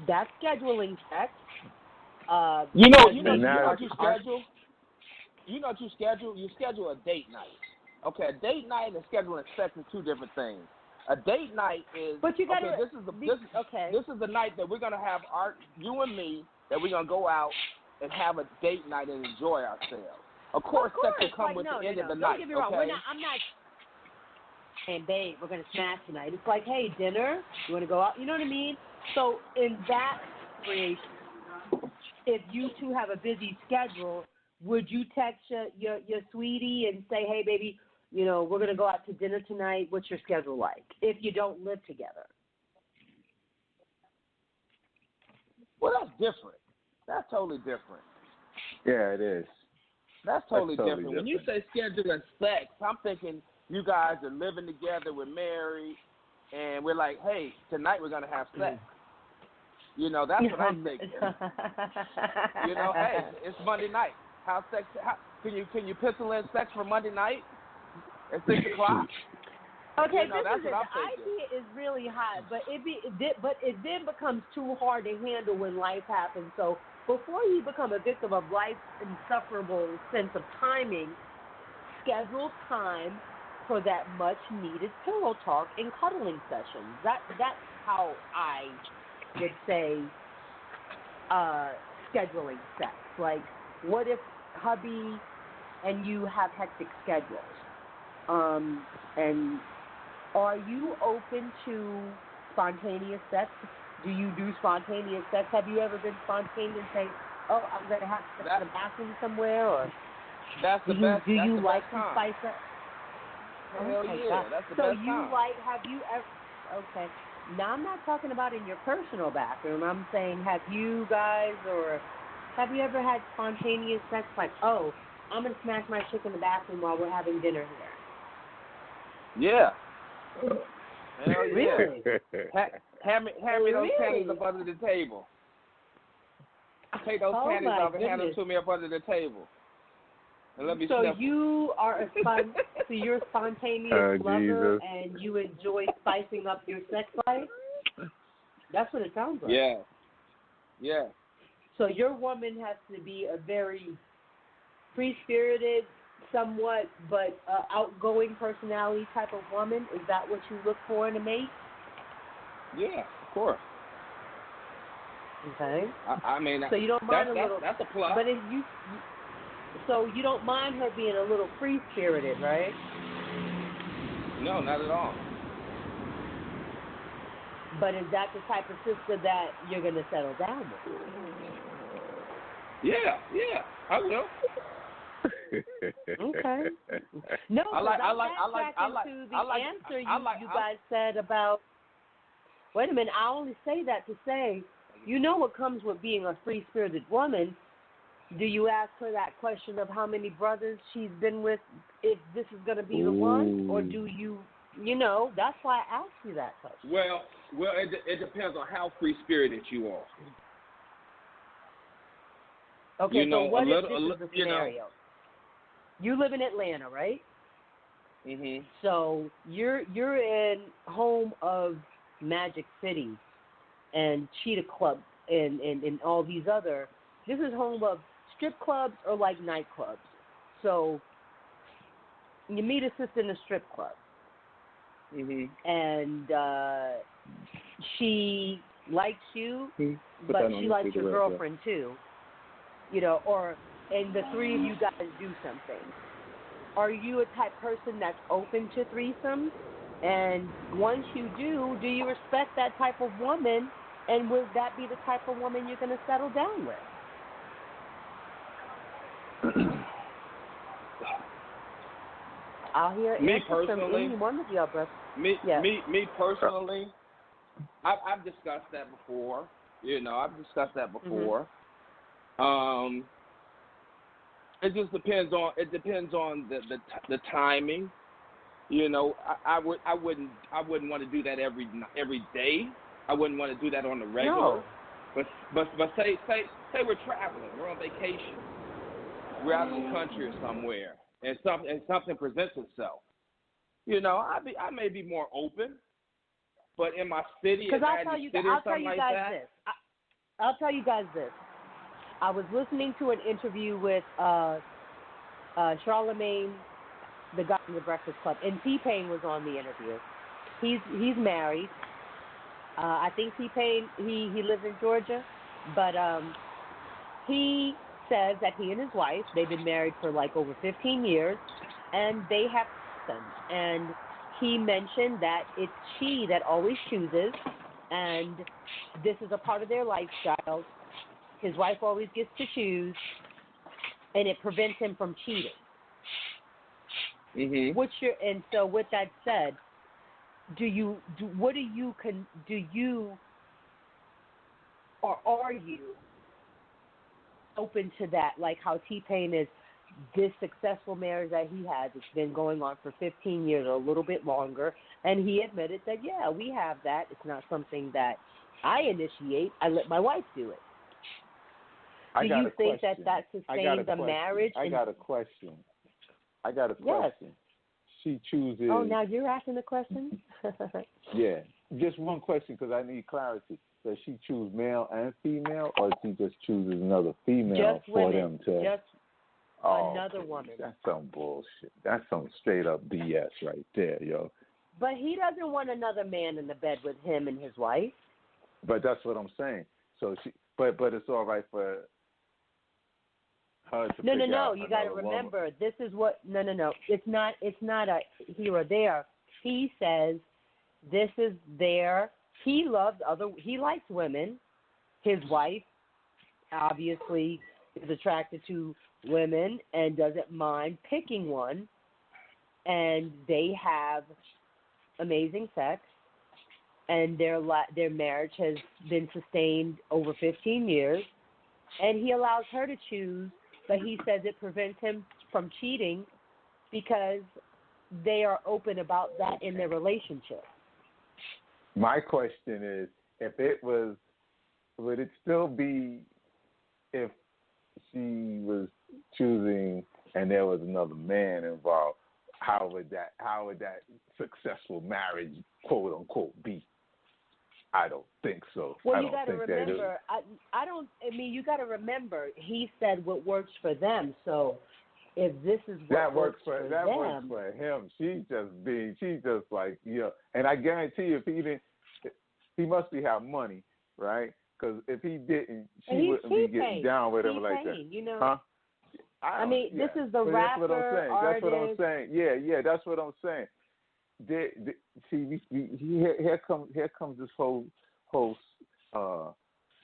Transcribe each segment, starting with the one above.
That's scheduling sex. You know what you schedule? You know what you schedule? You schedule a date night. Okay, a date night and scheduling sex are two different things. A date night is but you gotta, this is the night that we're gonna have you and me, that we're gonna go out and have a date night and enjoy ourselves. Of course, sex will come with the end of the night. Don't get me wrong. Okay? I'm not saying, babe, we're gonna smash tonight. It's like, hey, dinner. You wanna go out? You know what I mean? So in that creation, if you two have a busy schedule, would you text your sweetie and say, hey, baby, you know, we're going to go out to dinner tonight. What's your schedule like if you don't live together? Well, that's different. That's totally different. Yeah, it is. That's totally different. When you say scheduling sex, I'm thinking you guys are living together, we're married, and we're like, hey, tonight we're going to have sex. You know, that's what I'm thinking. You know, hey, it's Monday night. Can you pencil in sex for Monday night at 6 o'clock? Okay, you know, the idea is really hot, but it then becomes too hard to handle when life happens. So before you become a victim of life's insufferable sense of timing, schedule time for that much needed pillow talk and cuddling sessions. That's how I would say scheduling sex. Like, what if hubby and you have hectic schedules? And are you open to spontaneous sex? Do you do spontaneous sex? Have you ever been spontaneous and say, oh, I'm going to have sex in the bathroom somewhere? Or that's the best. Do you like to spice up? Hell yeah, that's the best time. Have you ever, okay. Now, I'm not talking about in your personal bathroom. I'm saying, have you guys or have you ever had spontaneous sex like, oh, I'm going to smash my chick in the bathroom while we're having dinner here? Yeah. Hell yeah. Really? Hand me those panties up under the table. Take those panties off and hand them to me up under the table. And let me so sniff you are so you're a spontaneous lover and you enjoy spicing up your sex life? That's what it sounds like. Yeah. Yeah. So your woman has to be a very free-spirited, somewhat, but outgoing personality type of woman. Is that what you look for in a mate? Yeah, of course. Okay. I mean, so you don't mind a little. That's a plus. But if so you don't mind her being a little free-spirited, right? No, not at all. But is that the type of sister that you're going to settle down with? Yeah, I will. Okay. No, I like the answer you guys said about. Wait a minute. I only say that to say, you know what comes with being a free-spirited woman. Do you ask her that question of how many brothers she's been with, if this is going to be the one, or do you, that's why I asked you that question. Well, it depends on how free-spirited you are. Okay, so what if this is the scenario? You live in Atlanta, right? Mhm. So you're in home of Magic City and Cheetah Club and all these other. This is home of strip clubs or like nightclubs. So you meet a sister in a strip club. Mhm. And she likes you, but she likes your girlfriend too. And the three of you guys do something. Are you a type person that's open to threesomes? And once you do you respect that type of woman? And would that be the type of woman you're going to settle down with? I'll hear me answers personally, from any one of y'all, brother. Me personally, I've discussed that before. I've discussed that before. Mm-hmm. It just depends on the timing. I wouldn't want to do that every day. I wouldn't want to do that on the regular. No. But say we're traveling, we're on vacation, we're out in the country or somewhere, and something presents itself. I may be more open, but in my city, because I'll tell you guys this. I'll tell you guys this. I was listening to an interview with Charlemagne, the guy from the Breakfast Club, and T-Pain was on the interview. He's married. I think T-Pain, he lives in Georgia, but he says that he and his wife, they've been married for like over 15 years, and they have sons. And he mentioned that it's she that always chooses, and this is a part of their lifestyle. His wife always gets to choose, and it prevents him from cheating. Mm-hmm. And so with that said, are you open to that? Like how T-Pain is, this successful marriage that he has, it's been going on for 15 years or a little bit longer, and he admitted that, yeah, we have that. It's not something that I initiate. I let my wife do it. Do you think that sustains a marriage? I got a question. Yes. She chooses. Oh, now you're asking the question? Yeah. Just one question because I need clarity. Does she choose male and female, or she just chooses another female just women. Them to? Just another woman. That's some bullshit. That's some straight up BS right there, yo. But he doesn't want another man in the bed with him and his wife. But that's what I'm saying. So but it's all right for her to No. You got to remember, this is what. No. It's not a here or there. He says this is there. He likes women. His wife obviously is attracted to women and doesn't mind picking one, and they have amazing sex, and their marriage has been sustained over 15 years, and he allows her to choose, but he says it prevents him from cheating because they are open about that in their relationship. My question is, would it still be if she was choosing and there was another man involved? How would that successful marriage, quote unquote, be? I don't think so. Well, you got to remember. You got to remember. He said what works for them. So, if this is what works for him, she's just like, yeah. And I guarantee you, if he must have money, right? Because if he didn't, she wouldn't be getting down with him like that. You know? Huh? This is the rapper, That's what I'm saying. Yeah, that's what I'm saying. Here comes this whole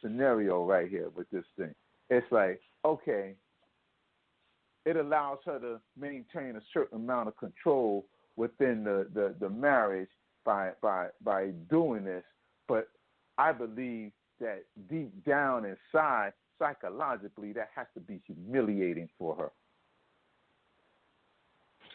scenario right here with this thing. It's like, okay, it allows her to maintain a certain amount of control within the marriage by doing this, but I believe that deep down inside, psychologically, that has to be humiliating for her.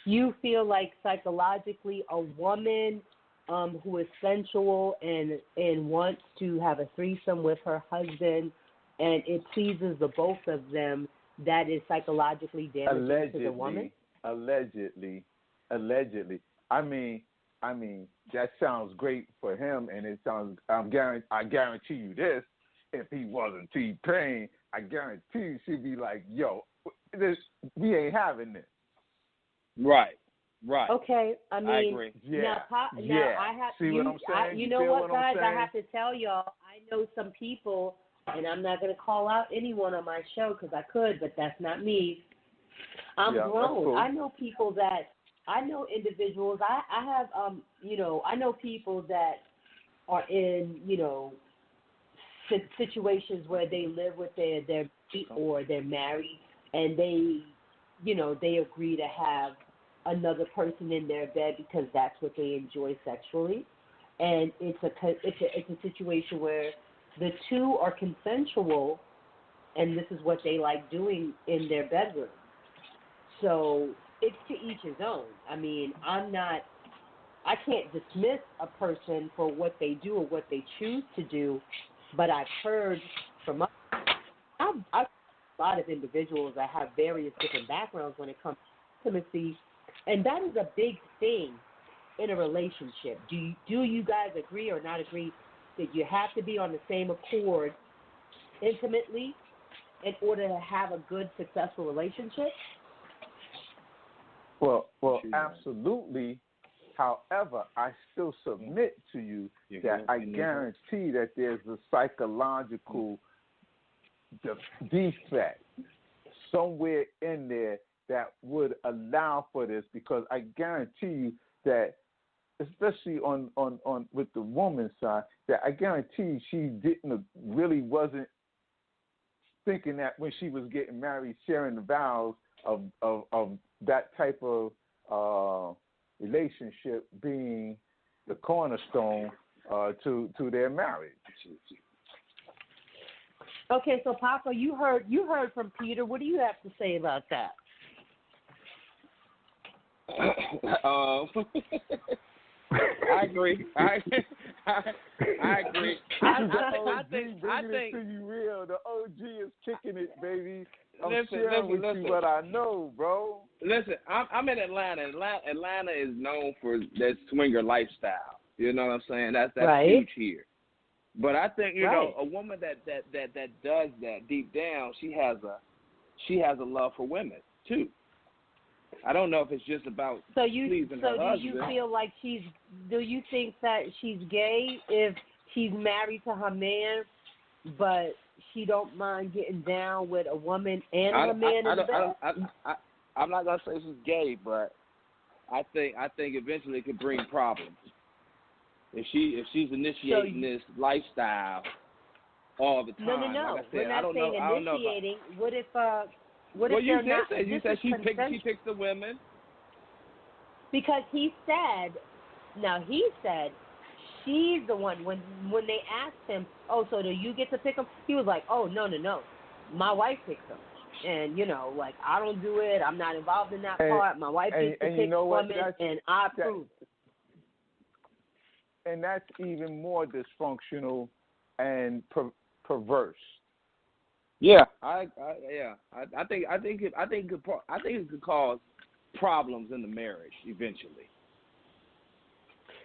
You feel like psychologically a woman who is sensual and wants to have a threesome with her husband and it pleases the both of them, that is psychologically damaging to the woman? Allegedly. I mean, that sounds great for him, and it sounds. I guarantee you this: if he wasn't T-Pain, I guarantee you she'd be like, "Yo, we ain't having this." Right. Okay, I agree. Yeah. Now I have. See what I'm saying? You know what, guys? I have to tell y'all. I know some people, and I'm not going to call out anyone on my show because I could, but that's not me. I'm grown. Cool. I know people that. I know individuals. I have I know people that are in situations where they live with their or they're married and they agree to have another person in their bed because that's what they enjoy sexually, and it's a situation where the two are consensual, and this is what they like doing in their bedroom. So it's to each his own. I mean, I can't dismiss a person for what they do or what they choose to do, but I've heard from I've a lot of individuals that have various different backgrounds when it comes to intimacy, and that is a big thing in a relationship. Do you guys agree or not agree that you have to be on the same accord intimately in order to have a good, successful relationship? Well, absolutely. However, I still submit to you that I guarantee that there's a psychological defect somewhere in there that would allow for this, because I guarantee you that, especially on with the woman's side, that I guarantee she really wasn't thinking that when she was getting married, sharing the vows of that type of relationship being the cornerstone to their marriage. Okay, so Papa, you heard from Peter. What do you have to say about that? I agree. I agree. I think to you real. The OG is kicking it, baby. I'm sharing with you what I know, bro. Listen, I'm in Atlanta. Atlanta is known for that swinger lifestyle. You know what I'm saying? That's right. Huge here. But I think you know a woman that does that deep down, she has a love for women too. I don't know if it's just about pleasing her husband. So do you feel like do you think that she's gay if she's married to her man, but she don't mind getting down with a woman and her man in the bed? I'm not gonna say she's gay, but I think eventually it could bring problems. If she's initiating this lifestyle all the time. No. Like I said, We're not saying initiating. What if you not? You said she picks the women. Because he said she's the one. When they asked him, oh, so do you get to pick them? He was like, oh, no. My wife picks them. And, like, I don't do it. I'm not involved in that part. My wife gets to pick women, and I approve. And that's even more dysfunctional and perverse. Yeah, I think it could cause problems in the marriage eventually.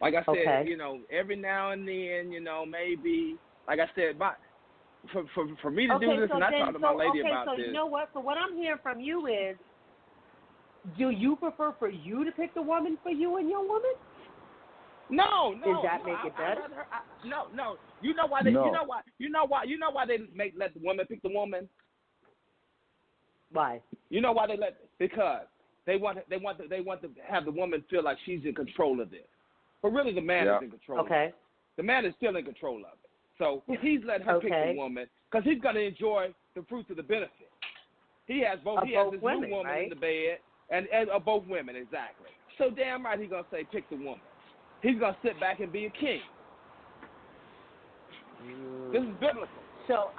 Like I said, every now and then, maybe, like I said, for me to do this, and I talked to my lady about this. Okay, so you know what? So what I'm hearing from you is, do you prefer for you to pick the woman for you and your woman? No. Does that make it better? No. You know why they? No. You know why they let the woman pick the woman? Why? You know why they let? Because they want to have the woman feel like she's in control of this. But really, the man is in control. Okay. Of it. The man is still in control of it. So he's letting her pick the woman because he's going to enjoy the fruits of the benefit. He has both. He has this women, new woman right? in the bed, and both women exactly. So damn right, he's going to say pick the woman. He's going to sit back and be a king. This is biblical. So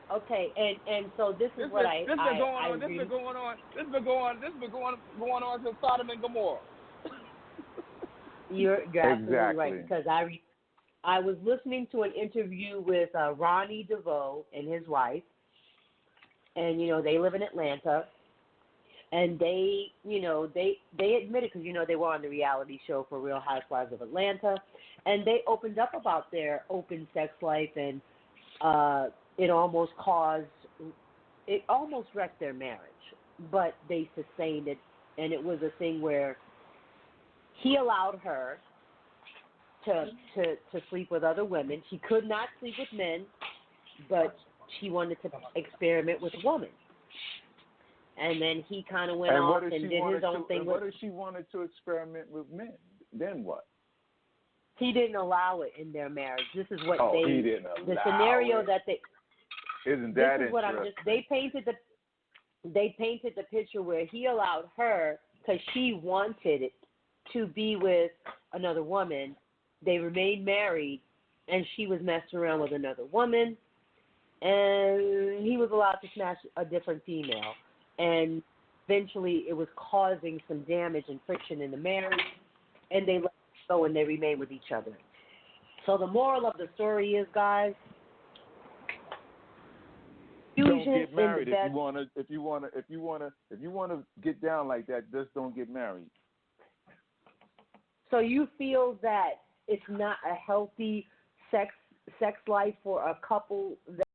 and so this is what This has been going on since Sodom and Gomorrah. You're absolutely right, because I was listening to an interview with Ronnie DeVoe and his wife, and they live in Atlanta, and they admitted, because they were on the reality show for Real Housewives of Atlanta, and they opened up about their open sex life, and it almost wrecked their marriage, but they sustained it, and it was a thing where he allowed her to sleep with other women. She could not sleep with men, but she wanted to experiment with a woman. And then he kind of went off and did his own thing. What if she wanted to experiment with men? Then what? He didn't allow it in their marriage. This is what he didn't allow the scenario it. that they. Isn't that this is what I'm just. They painted the picture where he allowed her because she wanted it to be with another woman. They remained married, and she was messing around with another woman, and he was allowed to smash a different female. And eventually it was causing some damage and friction in the marriage, and they let it go and they remained with each other. So the moral of the story is, guys, don't get married if you wanna get down like that. Just don't get married. So you feel that it's not a healthy sex life for a couple that